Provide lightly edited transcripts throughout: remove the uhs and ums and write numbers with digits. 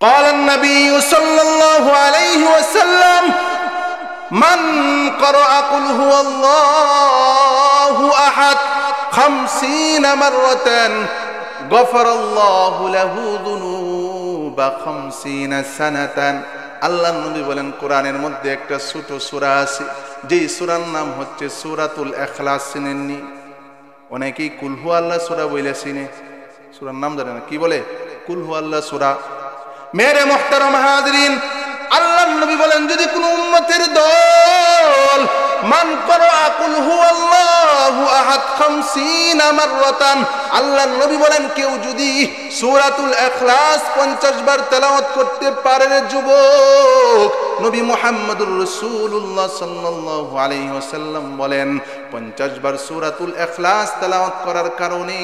قال النبي صلى الله عليه وسلم من قرأ قل هو الله أحد 50 مرة غفر الله له ذنوب 50 سنة আল্লাহ নবী বলেন কোরআনের মধ্যে একটা ছোট সূরা আছে যেই সূরার নাম হচ্ছে সূরাতুল ইখলাস। চিনেননি? অনেকেই কুল হু আল্লাহ সূরা বলে চিনে, সূরার নাম জানে না, কি বলে? কুল হু আল্লাহ সূরা। মেরে মুহতারাম হাজিরিন, আল্লাহর নবী বলেন যদি কোন উম্মতের দল মান ক্বারা কুল হুয়াল্লাহু আহাদ 50 মাররাতান, আল্লাহর নবী বলেন কেউ যদি সূরাতুল ইখলাস 50 বার তেলাওয়াত করতে পারে রে যুবক, নবী মুহাম্মদুর রাসূলুল্লাহ সাল্লাল্লাহু আলাইহি ওয়াসাল্লাম বলেন 50 বার সূরাতুল ইখলাস তেলাওয়াত করার কারণে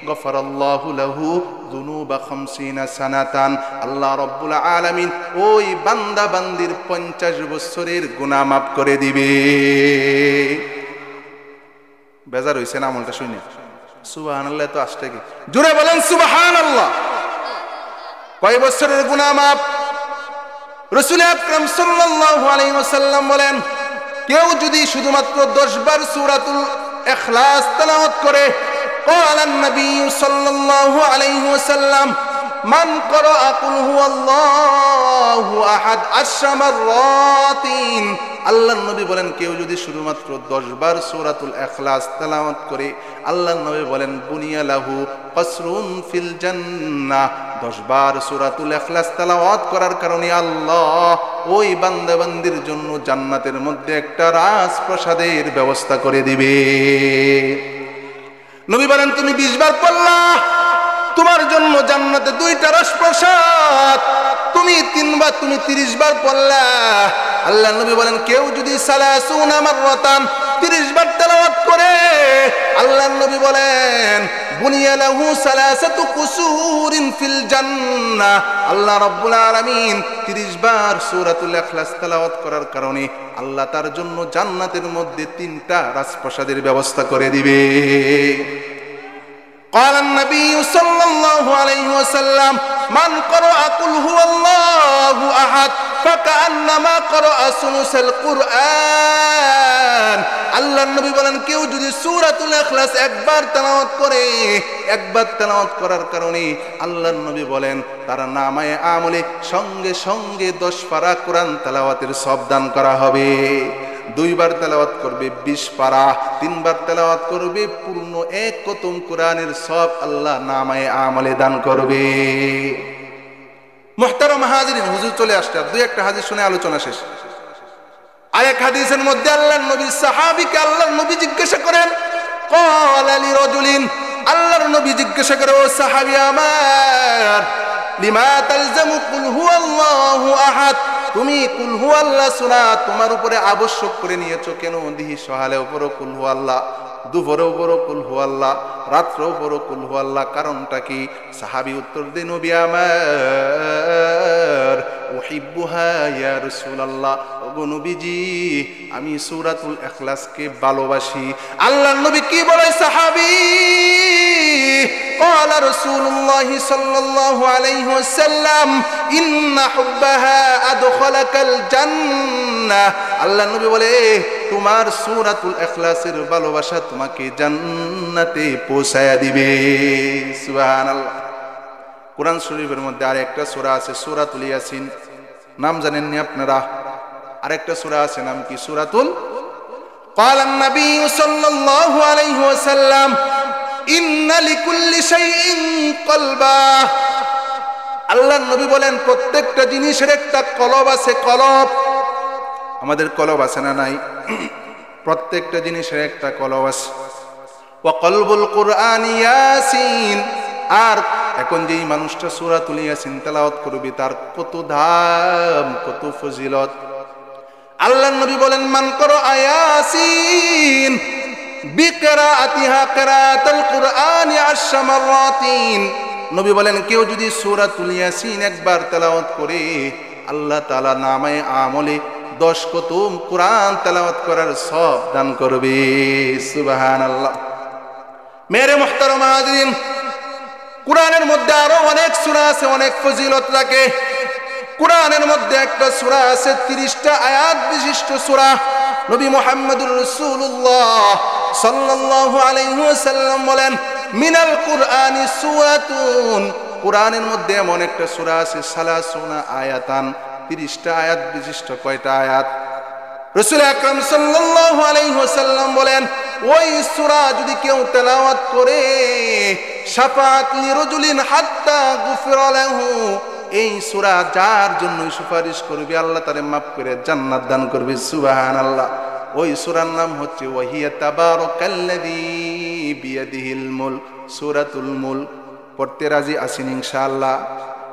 গফরাল্লাহু লাহু যুনুবা 50 সানাতান, আল্লাহ রাব্বুল আলামিন ওই বান্দা বান্দির 50 বছরের গুনাহ মাফ করে দিবে। বেজার হইছে না আমলটা শুনে? সুবহানাল্লাহ। তো আসছে কি জোরে বলেন সুবহানাল্লাহ। কয় বছরের গুনাহ মাফ? রাসূল আকরাম সাল্লাল্লাহু আলাইহি ওয়াসাল্লাম বলেন কেউ যদি শুধুমাত্র 10 বার সূরাতুল ইখলাস তেলাওয়াত করে, قال النبي صلى الله عليه وسلم من قرأ قل هو الله أحد 10 مرات, আল্লাহর নবী বলেন কেউ যদি শুধুমাত্র 10 বার সূরাতুল ইখলাস তেলাওয়াত করে, আল্লাহর নবী বলেন বুনিয়া লাহু কসরুন ফিল জান্নাহ, 10 বার সূরাতুল ইখলাস তেলাওয়াত করার কারণে আল্লাহ ওই বান্দা বান্দির জন্য জান্নাতের মধ্যে একটা রাজপ্রাসাদের ব্যবস্থা করে দিবে। নবী বলেন তুমি 20 বার পড়লা, তোমার জন্য জান্নাতে 2টা রাজপ্রাসাদ। তুমি 30 বার পড়লা, আল্লাহ নবী বলেন কেউ যদি 30 মাররাতান 30 বার তেলাওয়াত করে, আল্লাহ নবী বলেন বুনিয়া লাহু 3 কুসুরিন ফিল জান্নাহ, আল্লাহ রাব্বুল আলামিন 30 বার সূরাতুল ইখলাস তেলাওয়াত করার কারণে আল্লাহ তার জন্য জান্নাতের মধ্যে 3টা রাজপ্রাসাদের ব্যবস্থা করে দিবে। قال النبي صلى الله عليه وسلم من قرأ قل هو الله أحد فكأنما قرأ ثلث القرآن, আল্লাহর নবী বলেন কেউ যদি সূরাতুল ইখলাস একবার তেলাওয়াত করে, একবার তেলাওয়াত করার কারণে আল্লাহর নবী বলেন তার নামায়ে আমলে সঙ্গে সঙ্গে 10 পারা কোরআন তেলাওয়াতের সওয়াব দান করা হবে। 2 বার তেলাওয়াত করবে 20 পারা, 3 বার তেলাওয়াত করবে পূর্ণ 1 খতম কোরআনের সওয়াব আল্লাহ নামায়ে আমলে দান করবে। মুহতারাম হাজিরিন, হুজুর চলে আসছে, 2-1টা হাদিস শুনে আলোচনা শেষ। আরেক হাদিসের মধ্যে আল্লাহর নবী সাহাবীকে আল্লাহর নবী জিজ্ঞাসা করেন, ক্বালা লিরাজুলিন, আল্লাহর নবী জিজ্ঞাসা করে ও সাহাবী আমার, লিমা তালজামু কুল হুয়াল্লাহু আহাদ, তুমি কুল হু আল্লাহ সূরা তোমার উপরে আবশ্যক করে নিয়েছো কেন? দিহি সকালে উপরও কুল হু আল্লাহ, দুপুরে উপরও কুল হু আল্লাহ, রাত্রে উপরও কুল হু আল্লাহ, কারণটা কি? সাহাবী উত্তর দেন নবী আমার, উহিব্বুহা ইয়া রাসূলুল্লাহ, ওগো নবীজি আমি সূরাতুল ইখলাসকে ভালোবাসি। আল্লাহর নবী কি বলে সাহাবী? قال رسول الله صلى الله عليه وسلم إن حبها أدخلك الجنة, আল্লাহ নবী বলে তোমার সূরাতুল ইখলাসের ভালোবাসা তোমাকে জান্নাতে পৌঁছায়া দিবে। সুবহানাল্লাহ। কোরআন শরীফের মধ্যে আরেকটা সূরা আছে সূরাতুল ইয়াসিন, নাম জানেন নি আপনারা? আরেকটা সূরা আছে, নাম কি? সূরাতুল। قال النبي صلى الله عليه وسلم ইন্না লিকুল্লি শাইইন কলবা, আল্লাহর নবী বলেন প্রত্যেকটা জিনিসের একটা কলব আছে। কলব, আমাদের কলব আছে না নাই? প্রত্যেকটা জিনিসের একটা কলব আছে। ওয়া কলবুল কুরআন ইয়াসিন, আর এখন যেই মানুষটা সূরাতুল ইয়াসিন তেলাওয়াত করবে তার কত দাম, কত ফজিলত। আল্লাহর নবী বলেন মান করো ইয়াসিন বিকিরাআতিহা কিরাআতুল কুরআন 10 মাররাতিন, নবী বলেন কেউ যদি সূরাতুল ইয়াসিন একবার তেলাওয়াত করে আল্লাহ তাআলা নামায়ে আমলে 10 খতম কোরআন তেলাওয়াত করার সওয়াব দান করবে। সুবহানাল্লাহ। মেরে মুহতারাম হাজিরিন, কোরআনের মধ্যে আরো অনেক সূরা আছে, অনেক ফজিলত রাখে। কোরআনের মধ্যে একটা সূরা আছে 30টা আয়াত বিশিষ্ট সূরা। নবী মুহাম্মদুর রাসূলুল্লাহ সাল্লাল্লাহু আলাইহি ওয়াসাল্লাম বলেন, মিনাল কুরআনি সূরাতুন, কোরআনের মধ্যে এমন একটা সূরা আছে সালাসুনা আয়াতান, 30টা আয়াত বিশিষ্ট। কয়টা আয়াত? রাসূল আকরাম সাল্লাল্লাহু আলাইহি ওয়াসাল্লাম বলেন, ওই সূরা যদি কেউ তেলাওয়াত করে, শাফাআত লিরাজুলিন হাত্তা গুফিরা লাহু, এই সূরা যার জন্য সুপারিশ করবে আল্লাহ তারে মাফ করে জান্নাত দান করবে। সুবহানাল্লাহ। ওই সূরার নাম হচ্ছে ওয়াহিয়া তাবারাকাল্লাযী বিয়াদিহিল মুলক, সূরাতুল মুলক। পড়তে রাজি আছেন ইনশাআল্লাহ?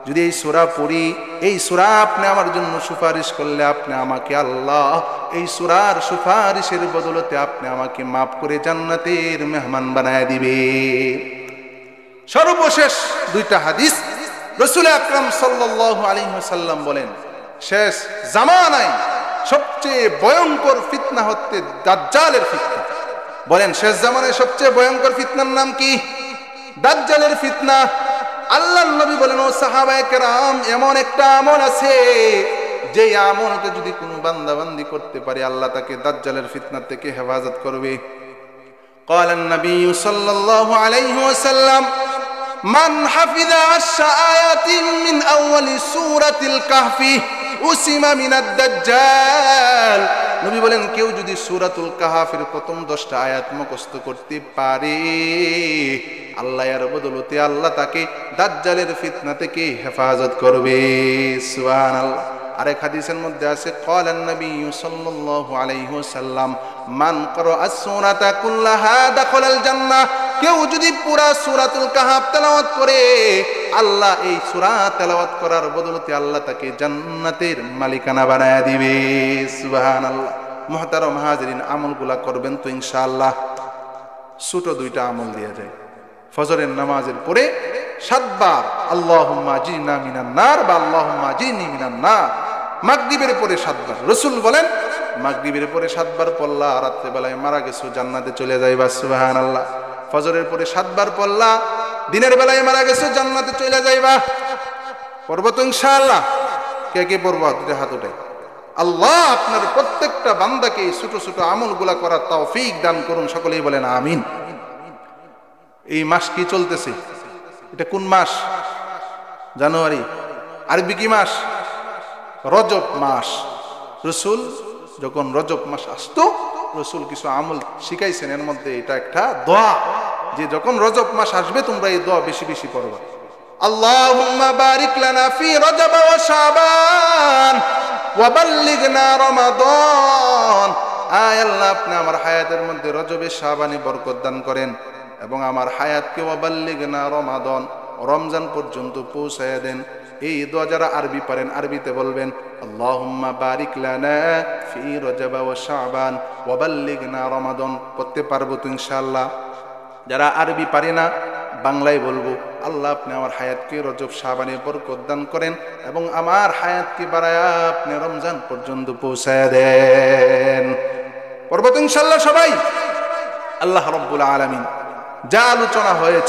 যদি এই সূরা পড়ি, এই সূরা আপনি আমার জন্য সুপারিশ করলে আপনি আমাকে, আল্লাহ এই সূরার সুপারিশের বদলতে আপনি আমাকে মাফ করে জান্নাতের মেহমান বানায় দিবে। সর্বশেষ দুইটা হাদিস, রাসূল আকরাম সাল্লাল্লাহু আলাইহি ওয়াসাল্লাম বলেন, শেষ জামানায় সবচেয়ে ভয়ঙ্কর ফিতনা হচ্ছে দাজ্জালের ফিতনা। বলেন, শেষ জামানায় সবচেয়ে ভয়ঙ্কর ফিতনার নাম কি? দাজ্জালের ফিতনা। আল্লাহর নবী বলেন, ও সাহাবায়ে কেরাম, এমন একটা আমল আছে যে আমলকে যদি কোনো বান্দাবান্দি করতে পারে আল্লাহ তাকে দাজ্জালের ফিতনা থেকে হেফাজত করবে। قال النبي صلى الله عليه وسلم من حفظ 10 آيات من أول سورة الكهف উসিমা মিনাদ দাজ্জাল। নবী বলেন, কেউ যদি সূরাতুল কাহফের প্রথম 10টা আয়াত মুখস্থ করতে পারে, আল্লাহ এর বদলতে আল্লাহ তাকে দাজ্জালের ফিতনা থেকে হেফাজত করবে। সুবহানাল্লাহ। আরেক হাদিসের মধ্যে আছে, ক্বালান নবী সাল্লাল্লাহু আলাইহি ওয়াসাল্লাম মান ক্বারাআস সূরাতা কুল্লাহা দাখালাল জান্নাহ, কেউ যদি পুরা সূরাতুল কাহফ তেলাওয়াত করে, আল্লাহ এই সূরা তেলাওয়াত করার বদলতে আল্লাহ তাকে জান্নাতের মালিকানা বানায় দিবে। সুবহানাল্লাহ। মুহতারাম হাজিরিন, আমলগুলা করবেন তো ইনশাআল্লাহ। ছোট দুইটা আমল দিয়ে যায়। ফজরের নামাজের পরে 7 বার আল্লাহুম্মা আজিরনা মিনান নার বা আল্লাহুম্মা আজিরনি মিনান নার। মাগরিবের পরে 7 বার। রাসূল বলেন, মাগরিবের পরে 7 বার পড়লা, রাতে বেলায় মারা গেছো জান্নাতে চলে যাইবা। সুবহানাল্লাহ। ফজরের পরে 7 বার পড়লা, দিনের বেলায় মারা গেছো জান্নাতে চলে যাইবা। পড়ব তো ইনশাআল্লাহ? কে কে পড়ব? দুটো হাত উঠাই। আল্লাহ আপনার প্রত্যেকটা বান্দাকে এই ছোট ছোট আমলগুলা করার তৌফিক দান করুন। সকলেই বলেন আমিন। এই মাস কি চলতেছে? এটা কোন মাস? জানুয়ারি। আরবি কি মাস? রজব মাস। রাসূল যখন রজব মাস আসতো, রাসূল কিছু আমল শিখাইছেন। এর মধ্যে এটা একটা দোয়া, যে যখন রজব মাস আসবে তোমরা এই দোয়া বেশি বেশি পড়বা। আল্লাহুম্মা বারিক লানা ফি রজব ওয়া শাবান ওয়া বাল্লিগনা রমাদান। আয় আল্লাহ, আপনি আমার হায়াতের মধ্যে রজবে শাবানে বরকত দান করেন এবং আমার হায়াতকে ওয়া বাল্লিগনা রমাদান, রমজান পর্যন্ত পৌঁছায়া দেন। এই দোয়া যারা আরবি পারেন আরবিতে বলবেন, আল্লাহুম্মা বারিক লানা ফি রজব ওয়া শাবান ওয়া বাল্লিগনা রমাদান। করতে পারবো তো ইনশাআল্লাহ? যারা আরবি পারে না, বাংলায় বলবো, আল্লাহ আপনি আমার হায়াতকে রজব শাবানে বরকত দান করেন এবং আমার হায়াতকে বাড়ায়া আপনি রমজান পর্যন্ত পৌঁছায়া দেন। পড়বো তো ইনশাআল্লাহ সবাই? আল্লাহ রাব্বুল আলামিন যা আলোচনা হয়েছে